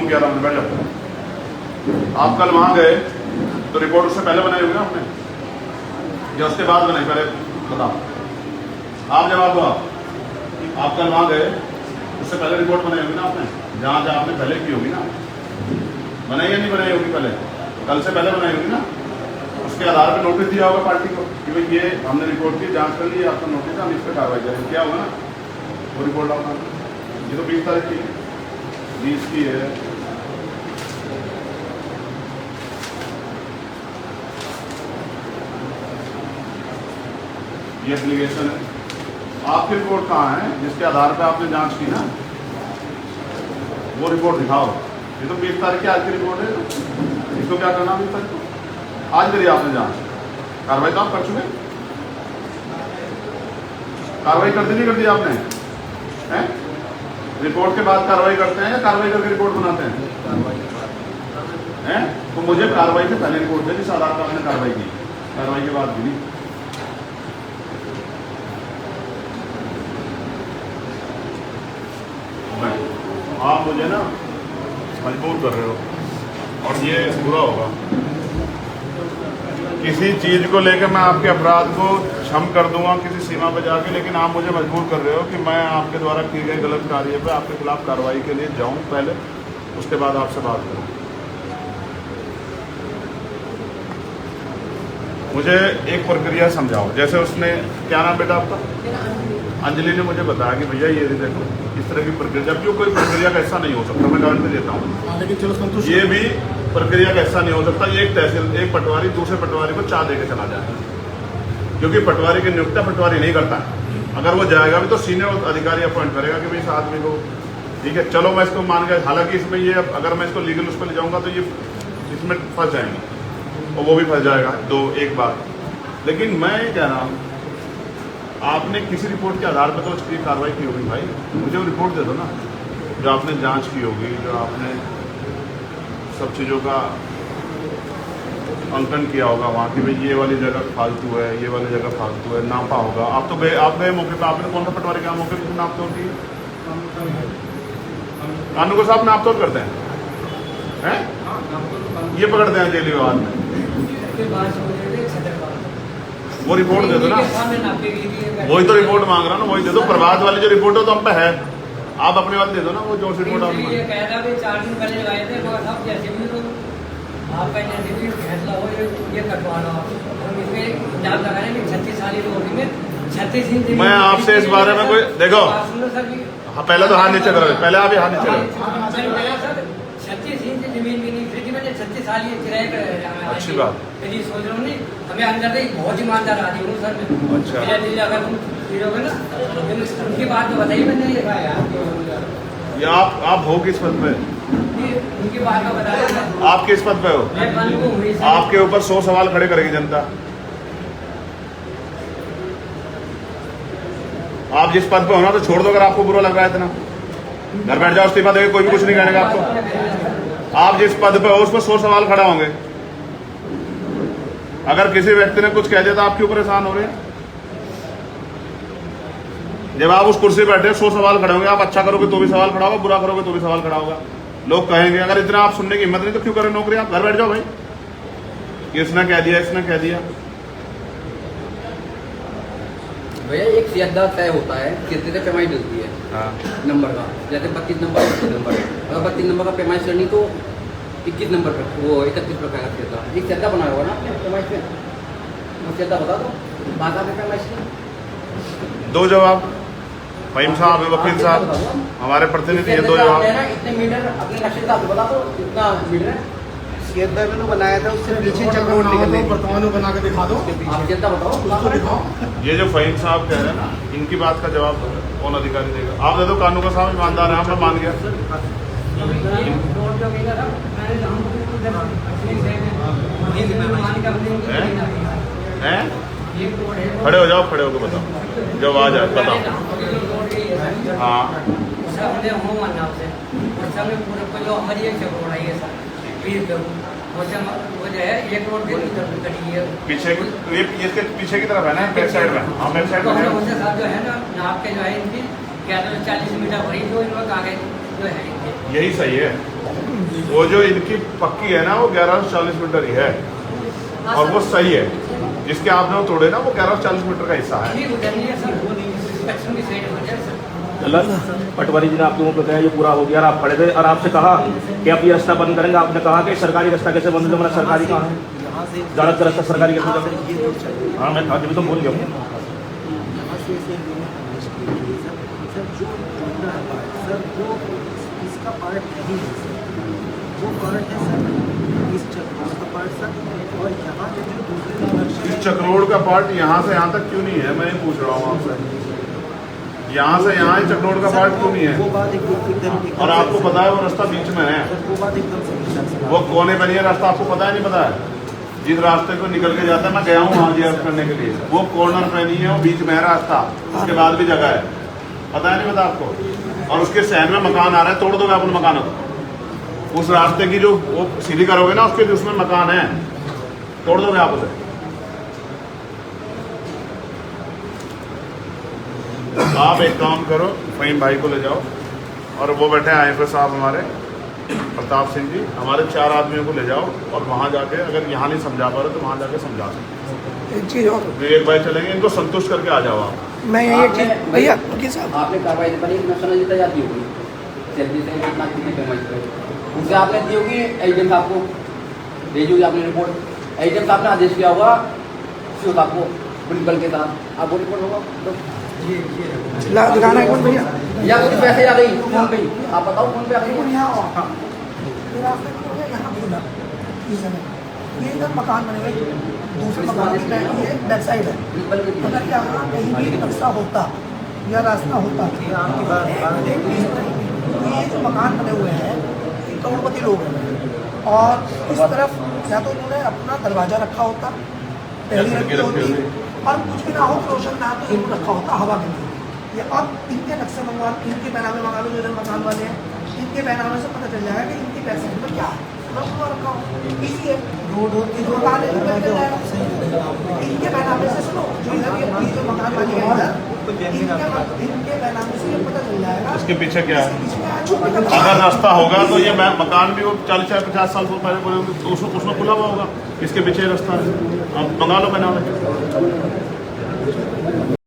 Phone किया था हमने, बैठ जाओ। आप कल वहाँ गए तो रिपोर्ट उससे पहले बनाई होगी ना आपने, या उसके बाद बनाई? पहले बताओ, आप जवाब दो। आप कल वहाँ गए, उससे पहले रिपोर्ट बनाई होगी ना आपने, जहाँ आपने पहले की होगी ना, बनाई या नहीं बनाई होगी? पहले कल से पहले बनाई होगी ना। उसके आधार पर नोटिस दिया होगा पार्टी को कि भाई ये हमने रिपोर्ट की, जांच कर ली, आपका नोटिस है, हम इस पर कार्रवाई करेंगे। क्या होगा ना, वो रिपोर्ट आपका, ये तो 20 तारीख की है, 20 की है। ये एप्लीकेशन है, आपकी रिपोर्ट कहाँ है जिसके आधार पर आपने जांच की ना, वो रिपोर्ट दिखाओ। ये तो 20 तारीख की आज की रिपोर्ट है, इसको क्या करना 20 तारीख को? आज करिए आपने जांच, कार्रवाई तो आप कर चुके, कार्रवाई कर दी नहीं कर दी आपने? हैं? रिपोर्ट के बाद कार्रवाई करते हैं या कार्रवाई करके रिपोर्ट बनाते हैं? हैं? तो मुझे कार्रवाई से पहले रिपोर्ट दे जिस आधार पर आपने कार्रवाई की, कार्रवाई के बाद भी नहीं। आप मुझे ना मजबूर कर रहे हो और ये बुरा होगा। किसी चीज़ को लेकर मैं आपके अपराध को क्षम कर दूंगा किसी सीमा पर जाके, लेकिन आप मुझे मजबूर कर रहे हो कि मैं आपके द्वारा किए गए गलत कार्य पे आपके खिलाफ कार्रवाई के लिए जाऊं पहले, उसके बाद आपसे बात करूं। मुझे एक प्रक्रिया समझाओ, जैसे उसने, क्या नाम बेटा आपका? अंजलि ने मुझे बताया कि भैया ये देखो इस तरह की प्रक्रिया, जबकि कोई प्रक्रिया का ऐसा नहीं हो सकता, मैं गारंटी देता हूँ। लेकिन चलो संतुष्ट, ये भी प्रक्रिया का ऐसा नहीं हो सकता एक तहसील, एक पटवारी दूसरे पटवारी को चाह देकर चला जाए, क्योंकि पटवारी की नियुक्ति पटवारी नहीं करता है। अगर वो जाएगा भी तो सीनियर अधिकारी अपॉइंट करेगा कि भाई इस आदमी को, ठीक है चलो मैं इसको मान गया। हालांकि इसमें ये, अगर मैं इसको लीगल उस पर ले जाऊंगा तो ये इसमें फंस जाएंगे और वो भी फंस जाएगा, एक बार। लेकिन मैं ये कह रहा हूँ, आपने किसी रिपोर्ट के आधार पर तो उसकी कार्रवाई की होगी भाई, मुझे वो रिपोर्ट दे दो ना, जो आपने जांच की होगी, जो आपने सब चीज़ों का अंकन किया होगा वहाँ की, भाई ये वाली जगह फालतू है, ये वाली जगह फालतू है, नापा होगा। आप तो गए, आप गए मौके पर, आपने कौन सा पटवारी का मौके पर नाप तोड़ की? कानून को साहब नाप तोड़ करते हैं, ये पकड़ते हैं जेल विभाग में। वो रिपोर्ट दे दो ना, वही तो रिपोर्ट मांग रहा ना, वही दे दो। प्रभात वाली जो रिपोर्ट है तो हम पे है, आप अपने वाले दे दो ना, वो जो रिपोर्ट आप 4 दिन पहले लगाए थे, वो सब जैसे भी तो आपका जैसे भी फैसला हो ये कटवा लो आप, हम इसमें जान लगा रहे हैं 36 साल की में 36 दिन। मैं आपसे इस बारे में कोई देखो, हाँ पहले तो हाथ नीचे करो, पहले आप ही हाथ नीचे करो। 36 इंच जमीन भी नहीं, फिर मैंने 36 साल ये किराए कर, अच्छी बात, यदि सोच रहा हूँ नहीं, हमें अंदर से बहुत ईमानदार आदमी हूँ सर मैं। अच्छा, अगर तुम फिरोगे ना उनकी बात तो बताइए, मैंने ये आप हो किस पद पे? उनकी बात का बताया। आप किस पद पे हो? आपके ऊपर 100 सवाल खड़े करेगी जनता। आप जिस पद पे हो ना तो छोड़ दो, अगर आपको बुरा लग रहा है इतना, घर बैठ जाओ, इस्तीफा देके, कोई भी कुछ नहीं कहेगा आपको। आप जिस पद पे हो उस पर 100 सवाल खड़ा होंगे। अगर किसी व्यक्ति ने कुछ कह दिया तो आप क्यों परेशान हो रहे हैं? जब आप उस कुर्सी पर बैठे 100 सवाल खड़े होंगे, आप अच्छा करोगे तो भी सवाल खड़ा होगा, बुरा करोगे तो भी सवाल खड़ा होगा, लोग कहेंगे। अगर इतना आप सुनने की हिम्मत नहीं तो क्यों करें नौकरी? आप घर बैठ जाओ भाई, इसने कह दिया, इसने कह दिया। भैया एक सीधा तय होता है, कितने पेमाई मिलती है? हाँ, नंबर का, जैसे 32 नंबर 32 नंबर, अगर 32 नंबर का पेमाइश करनी तो 21 नंबर पर, वो 31 रुपये का सीधा, एक सीधा बनाया होगा ना आपने पेमाइश में, वो सीधा बता दो बात आपने पेमाइश की। दो जवाब, फहीम साहब, वकील साहब, हमारे प्रतिनिधि है, दो जवाब। इतने मीटर अपने नक्शे का बता दो, इतना मीटर है मैंने बनाया था, उससे पीछे चक्कर निकलने वर्तमान बना के दिखा दो, आप चिंता बताओ दिखाओ। ये जो फहीम साहब कह रहे हैं ना, इनकी बात का जवाब कौन अधिकारी देगा? आप दे दो, कानून का साहब ईमानदार है, मैं मान गया। खड़े हो जाओ, खड़े होकर बताओ, जब आ जाए बताओ। हाँ पीछे, ये इसके पीछे की तरफ है ना, बैक साइड में। हाँ बैक साइड में जो है ना, नाप के जो है इनकी 40 मीटर वही जो इनका कागज जो है, यही सही है। वो जो इनकी पक्की है ना वो 1140 मीटर ही है और वो सही है। जिसके आपने वो तोड़े ना वो 1140 मीटर का हिस्सा है। ठीक हो जाएगी सर, दक्षिण की साइड हो जाए सर। पटवारी जी ने आपके मुंह पे कहा ये पूरा हो गया और आप खड़े थे और आपसे कहा कि आप ये रास्ता बंद करेंगे। आपने कहा कि सरकारी रास्ता कैसे बंद है, मतलब सरकारी कहाँ है, यहाँ से ज़्यादा रास्ता सरकारी कैसे हाँ, बंद सर, ये रोड चल रही है। हाँ मैं था जब तो बोल गया हूँ। यहाँ से ऐसे यूनिट मैनेज की गई है सर। जो टूटा है पार्ट सर वो इसका पार्ट नहीं है सर, वो पार्ट है सर इस चक्रोड़ का पार्ट सर। और यहाँ पे जो दूसरे कनेक्शन इस चक्रोड़ का पार्ट यहाँ से यहाँ तक क्यों नहीं है, मैं ये पूछ रहा हूँ आपसे। यहाँ से यहाँ ही चक्रोड़ का पार्ट क्यों नहीं वो है? बात एकदम और आपको पता है वो रास्ता बीच में है, सर, वो बात एकदम सही है सर। वो कोने पर नहीं है रास्ता, आपको पता है नहीं पता है? जिस रास्ते को निकल के जाता है, मैं गया हूँ वहाँ जी करने के लिए, वो कॉर्नर पे नहीं है, वो बीच में है रास्ता, उसके बाद भी जगह है। पता है नहीं पता आपको? और उसके सहन में मकान आ रहा है, तोड़ दोगे अपने मकानों को। उस रास्ते की जो वो सीधी करोगे ना उसके उसमें मकान है, तोड़ दोगे आप उसे। आप एक काम करो, फहीम भाई को ले जाओ और वो बैठे आईएफएस साहब हमारे प्रताप सिंह जी, हमारे 4 आदमियों को ले जाओ और वहाँ जाके अगर यहाँ नहीं समझा पा रहे तो वहाँ जाके समझा सकते। एक चीज़ और विवेक भाई चलेंगे, इनको संतुष्ट करके आ जाओ आप। मैं यही एक चीज़ भैया वकील साहब आपने कार्रवाई पर एक नेशनल जीता जाती होगी जल्दी से इतना कितनी पेमेंट करें उनसे आपने दी होगी, एजेंट साहब को भेजी होगी आपने रिपोर्ट, एजेंट साहब ने आदेश किया होगा सीओ साहब को प्रिंसिपल के साथ, आप वो रिपोर्ट होगा तो ला दिखाना है कौन भैया या कुछ पैसे आ गई फोन पे, आप बताओ फोन पे आ गई। यहाँ यहाँ खुला ये इधर मकान बने हुए, दूसरे मकान की बैक ये बैक साइड है। अगर यहाँ कहीं भी रास्ता होता या रास्ता होता ये जो मकान बने हुए हैं ये करोड़पति लोग हैं और इस तरफ या तो उन्होंने अपना दरवाजा रखा होता, पहली रखी होती और कुछ भी ना हो रोशन ना तो इनको रखा होता हवा के लिए। या अब इनके नक्शे मंगवा, इनके बैनामे मंगा लो जो इधर मकान वाले हैं, इनके बैनामे से पता चल जाएगा कि इनकी बैक साइड पर क्या है, रखा हो इसी है रोड जो आने इनके बैनामे से सुनो जो इधर ये जो मकान वाले हैं इधर इनके बैनामे से ये पता चल जाएगा इसके पीछे क्या है? है। अगर रास्ता होगा तो ये मकान भी वो 40-50 साल पहले बने होंगे, तो उसमें खुला हुआ होगा, इसके पीछे रास्ता है, आप मंगा लो बैनामे।